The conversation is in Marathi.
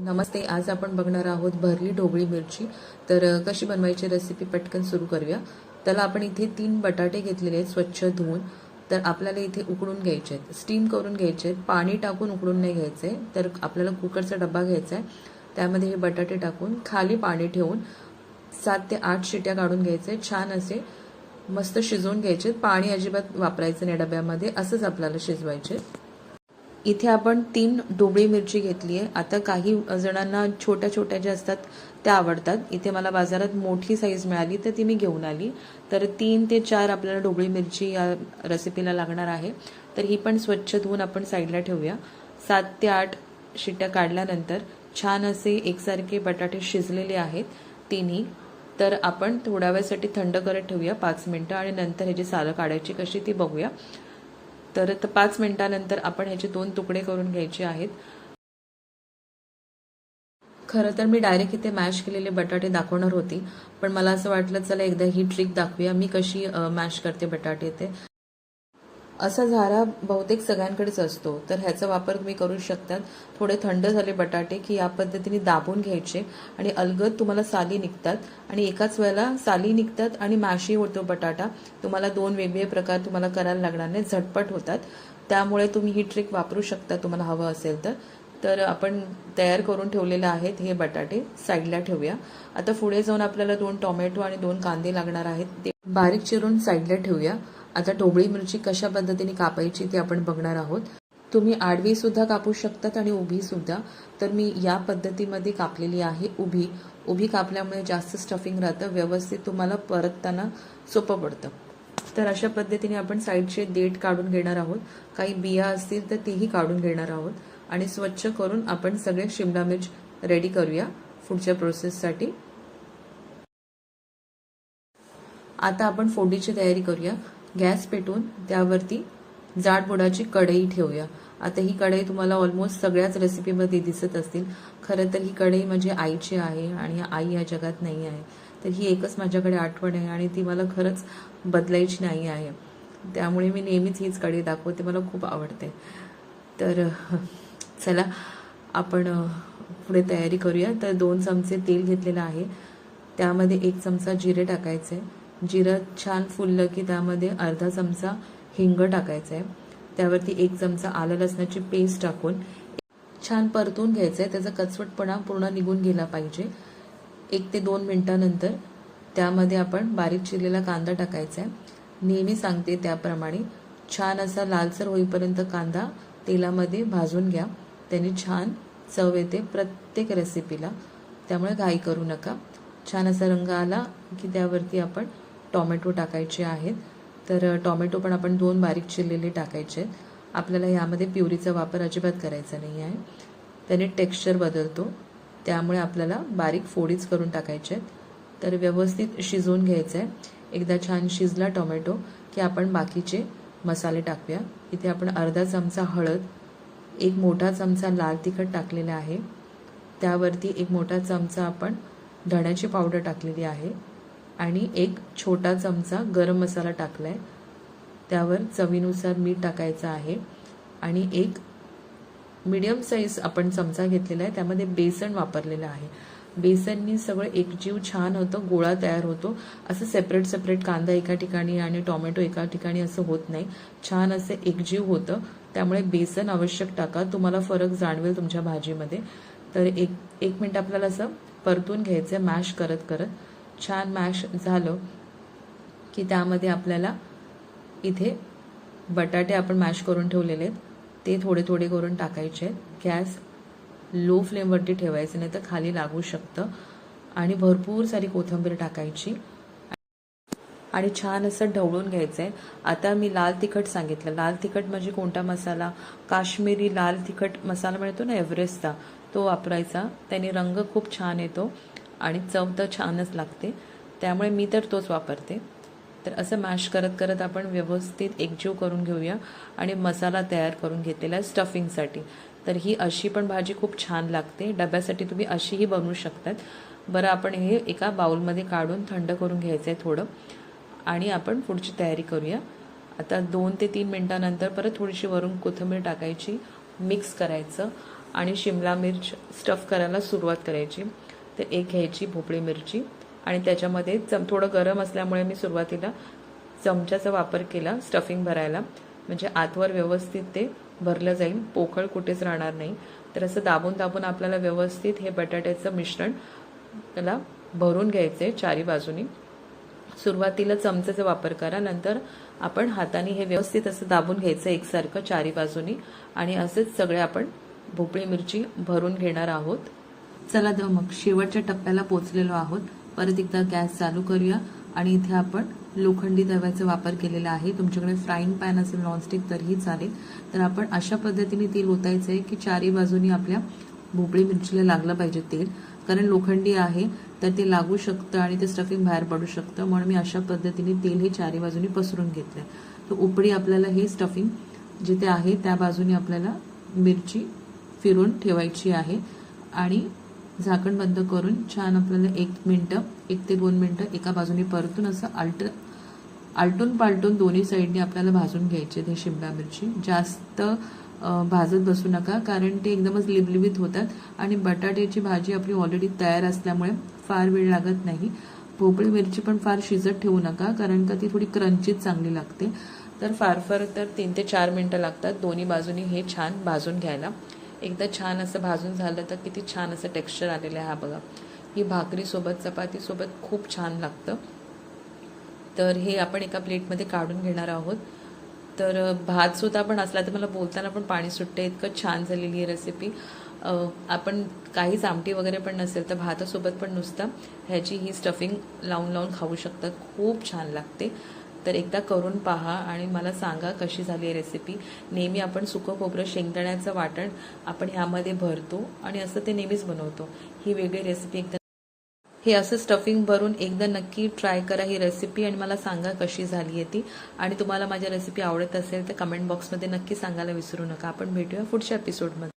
नमस्ते. आज आपण बघणार आहोत भरली ढोबळी मिरची. तर कशी बनवायची रेसिपी पटकन सुरू करूया. त्याला आपण इथे 3 बटाटे घेतलेले आहेत स्वच्छ धुवून. तर आपल्याला इथे उकडून घ्यायचे आहेत, स्टीम करून घ्यायचे आहेत, पाणी टाकून उकडून नाही घ्यायचे. तर आपल्याला कुकरचा डब्बा घ्यायचा आहे, त्यामध्ये हे बटाटे टाकून खाली पाणी ठेवून 7 ते 8 शिट्या काढून घ्यायचे. छान असे मस्त शिजवून घ्यायचे. पाणी अजिबात वापरायचं नाही डब्यामध्ये, असंच आपल्याला शिजवायचे. इथे आपण 3 ढोबळी मिरची घेतली आहे. आता काही जणांना छोट्या छोट्या ज्या असतात त्या आवडतात. इथे मला बाजारात मोठी साईज मिळाली तर ती मी घेऊन आली. तर 3 ते 4 आपल्याला ढोबळी मिरची या रेसिपीला लागणार आहे. तर ही पण स्वच्छ धुवून आपण साईडला ठेवूया. 7 ते 8 शिट्ट्या काढल्यानंतर छान असे एकसारखे बटाटे शिजलेले आहेत तिन्ही. तर आपण थोड्या वेळासाठी थंड करत ठेवूया 5 मिनिटं आणि नंतर ह्याची सालं काढायची कशी ती बघूया. तर 5 मिनिटानंतर आपण ह्याचे 2 तुकडे करून घ्यायचे आहेत. खरं तर मी डायरेक्ट इथे मॅश केलेले बटाटे दाखवणार होती, पण मला असं वाटलं चला एकदा ही ट्रिक दाखवूया मी कशी मॅश करते बटाटे ते. असा झारा बहुतेक सगळ्यांकडेच असतो, तर ह्याचा वापर तुम्ही करू शकतात. थोडे थंड झाले बटाटे की या पद्धतीने दाबून घ्यायचे आणि अलगद तुम्हाला साली निघतात आणि एकाच वेळेला साली निघतात आणि मॅशही होतो बटाटा. तुम्हाला 2 वेगवेगळे प्रकार तुम्हाला करायला लागणार नाही, झटपट होतात. त्यामुळे तुम्ही ही ट्रिक वापरू शकता तुम्हाला हवं असेल तर. तर आपण तयार करून ठेवलेले आहेत हे बटाटे साईडला ठेवूया. आता पुढे जाऊन आपल्याला 2 टोमॅटो आणि 2 कांदे लागणार आहेत, ते बारीक चिरून साईडला ठेवूया. आता ढोबळी मिरची कशा पद्धतीने कापायची ते आपण बघणार आहोत. तुम्ही आडवी सुद्धा कापू शकतात आणि उभी सुद्धा. तर मी या पद्धतीमध्ये कापलेली आहे उभी. उभी कापल्यामुळे जास्त स्टफिंग राहतं, व्यवस्थित तुम्हाला परतताना सोपं पडतं. तर अशा पद्धतीने आपण साईडचे देठ काढून घेणार आहोत. काही बिया असतील तर तेही काढून घेणार आहोत आणि स्वच्छ करून आपण सगळे शिमला मिर्च रेडी करूया पुढच्या प्रोसेससाठी. आता आपण फोडणीची तयारी करूया. गॅस पेटवून त्यावरती जाडबुडाची कढई ठेवूया. आता ही कढई तुम्हाला ऑलमोस्ट सगळ्याच रेसिपीमध्ये दिसत असतील. खरं तर ही कढई म्हणजे आईची आहे आणि आई या जगात नाही आहे. तर ही एकच माझ्याकडे आठवण आहे आणि ती मला खरंच बदलायची नाही आहे. त्यामुळे मी नेहमीच हीच कढई दाखवते, मला खूप आवडते. तर चला आपण पुढे तयारी करूया. तर 2 चमचे तेल घेतलेलं आहे, त्यामध्ये 1 चमचा जिरे टाकायचे. जिरं छान फुललं की त्यामध्ये अर्धा चमचा हिंग टाकायचा आहे. त्यावरती 1 चमचा आलं लसणाची पेस्ट टाकून छान परतून घ्यायचं आहे. त्याचा कचवटपणा पूर्ण निघून गेला पाहिजे. 1 ते 2 मिनिटानंतर त्यामध्ये आपण बारीक चिरलेला कांदा टाकायचा आहे. नेहमी सांगते त्याप्रमाणे छान असा लालसर होईपर्यंत कांदा तेलामध्ये भाजून घ्या, त्याने छान चव येते प्रत्येक रेसिपीला. त्यामुळे घाई करू नका. छान असा रंग आला की त्यावरती आपण टोमॅटो टाकायचे आहेत. तर टोमॅटो पण आपण 2 बारीक चिरलेले टाकायचे आहेत. आपल्याला यामध्ये प्युरीचा वापर अजिबात करायचा नाही आहे, त्याने टेक्स्चर बदलतो. त्यामुळे आपल्याला बारीक फोडीच करून टाकायचे आहेत. तर व्यवस्थित शिजवून घ्यायचं आहे. एकदा छान शिजला टोमॅटो की आपण बाकीचे मसाले टाकूया. इथे आपण अर्धा चमचा हळद, 1 मोठा चमचा लाल तिखट टाकलेला आहे. त्यावरती 1 मोठा चमचा आपण धण्याची पावडर टाकलेली आहे आणि 1 छोटा चमचा गरम मसाला टाकला आहे. त्यावर चवीनुसार मीठ टाकायचं आहे आणि 1 मीडियम साईज आपण चमचा घेतलेला आहे, त्यामध्ये बेसन वापरलेलं आहे. बेसननी सगळं एकजीव छान होतं, गोळा तयार होतो. असं सेपरेट सेपरेट कांदा एका ठिकाणी आणि टोमॅटो एका ठिकाणी असं होत नाही, छान असं एकजीव होतं. त्यामुळे बेसन आवश्यक टाका, तुम्हाला फरक जाणवेल तुमच्या भाजीमध्ये. तर एक मिनिट आपल्याला असं परतून घ्यायचं मॅश करत करत. छान मॅश झालं की त्यामध्ये आपल्याला इथे बटाटे आपण मॅश करून ठेवलेले आहेत ते थोडे थोडे करून टाकायचे आहेत. गॅस लो फ्लेमवरती ठेवायचं, नाही तर खाली लागू शकतं. आणि भरपूर सारी कोथिंबीर टाकायची आणि छान असं ढवळून घ्यायचं आहे. आता मी लाल तिखट सांगितलं. लाल तिखट म्हणजे कोणता मसाला? काश्मीरी लाल तिखट मसाला मिळतो ना एव्हरेस्टचा, तो वापरायचा. त्याने रंग खूप छान येतो आणि चव तर छानच लागते. त्यामुळे मी तर तोच वापरते. तर असं मॅश करत करत आपण व्यवस्थित एकजीव करून घेऊया आणि मसाला तयार करून घेतलेला आहे स्टफिंगसाठी. तर ही अशी पण भाजी खूप छान लागते. डब्यासाठी तुम्ही अशीही बनवू शकतात. बरं, आपण हे एका बाउलमध्ये काढून थंड करून घ्यायचं आहे थोडं आणि आपण पुढची तयारी करूया. आता 2 ते 3 मिनिटानंतर परत थोडीशी वरून कोथिंबीर टाकायची, मिक्स करायचं आणि शिमला मिर्च स्टफ करायला सुरुवात करायची. तर एक घ्यायची भोपळी मिरची आणि त्याच्यामध्ये थोडं गरम असल्यामुळे मी सुरुवातीला चमच्याचा वापर केला स्टफिंग भरायला, म्हणजे आतवर व्यवस्थित ते भरलं जाईल, पोकळ कुठेच राहणार नाही. तर असं दाबून दाबून आपल्याला व्यवस्थित हे बटाट्याचं मिश्रण त्याला भरून घ्यायचे चारी बाजूनी. सुरुवातीला चमच्याचा वापर करा, नंतर आपण हाताने हे व्यवस्थित असं दाबून घ्यायचं एकसारखं चारी बाजूनी आणि असेच सगळे आपण भोपळी मिरची भरून घेणार आहोत. चला तर मग शेवटच्या टप्प्याला पोहोचलेलो आहोत. परत एकदा गॅस चालू करूया आणि इथे आपण लोखंडी तव्याचा वापर केलेला आहे. तुमच्याकडे फ्राईंग पॅन असेल नॉनस्टिक तरीही चालेल. तर आपण अशा पद्धतीने तेल ओतायचं आहे की चारी बाजूनी आपल्या भोपळी मिरचीला लागलं पाहिजे तेल, कारण लोखंडी आहे तर ते लागू शकतं आणि ते स्टफिंग बाहेर पडू शकतं. म्हणून मी अशा पद्धतीने तेल हे चारी बाजूनी पसरून घेतलंय. तर उपडी आपल्याला हे स्टफिंग जिथे आहे त्या बाजूने आपल्याला मिरची फिरून ठेवायची आहे आणि झाकण बंद करून छान आपल्याला 1 ते 2 मिनिटं एका बाजूने परतून असं आलटून पालटून दोन्ही साईडने आपल्याला भाजून घ्यायचे ते शिमला मिरची. जास्त भाजत बसू नका, कारण ते एकदमच लिबलिबीत होतात आणि बटाट्याची भाजी आपली ऑलरेडी तयार असल्यामुळे फार वेळ लागत नाही. भोपळी मिरची पण फार शिजत ठेवू नका, कारण का ती थोडी क्रंचीत चांगली लागते. तर फार तर 3 ते 4 मिनिटं लागतात दोन्ही बाजूनी हे छान भाजून घ्यायला. एकदा छान असं भाजून झालं तर किती छान असं टेक्स्चर आलेलं आहे. हा बघा, ही भाकरीसोबत चपातीसोबत खूप छान लागतं. तर हे आपण एका प्लेटमध्ये काढून घेणार आहोत. तर भात सुद्धा पण असला तर मला बोलताना पण पाणी सुटते, इतकं छान झालेली आहे रेसिपी. आपण काहीच आमटी वगैरे पण नसेल तर भातासोबत पण नुसतं ह्याची ही स्टफिंग लावून खाऊ शकतात, खूप छान लागते. तर एकदा करून पहा आणि मला सांगा कशी झाली आहे रेसिपी. नेहमी आपण सुकं खोबरं शेंगदाण्याचं वाटण आपण ह्यामध्ये भरतो आणि असं ते नेहमीच बनवतो. ही वेगळी रेसिपी एकदा हे असं स्टफिंग भरून एकदा नक्की ट्राय करा ही रेसिपी आणि मला सांगा कशी झाली आहे ती. आणि तुम्हाला माझी रेसिपी आवडत असेल तर कमेंट बॉक्समध्ये नक्की सांगायला विसरू नका. आपण भेटूया पुढच्या एपिसोडमध्ये.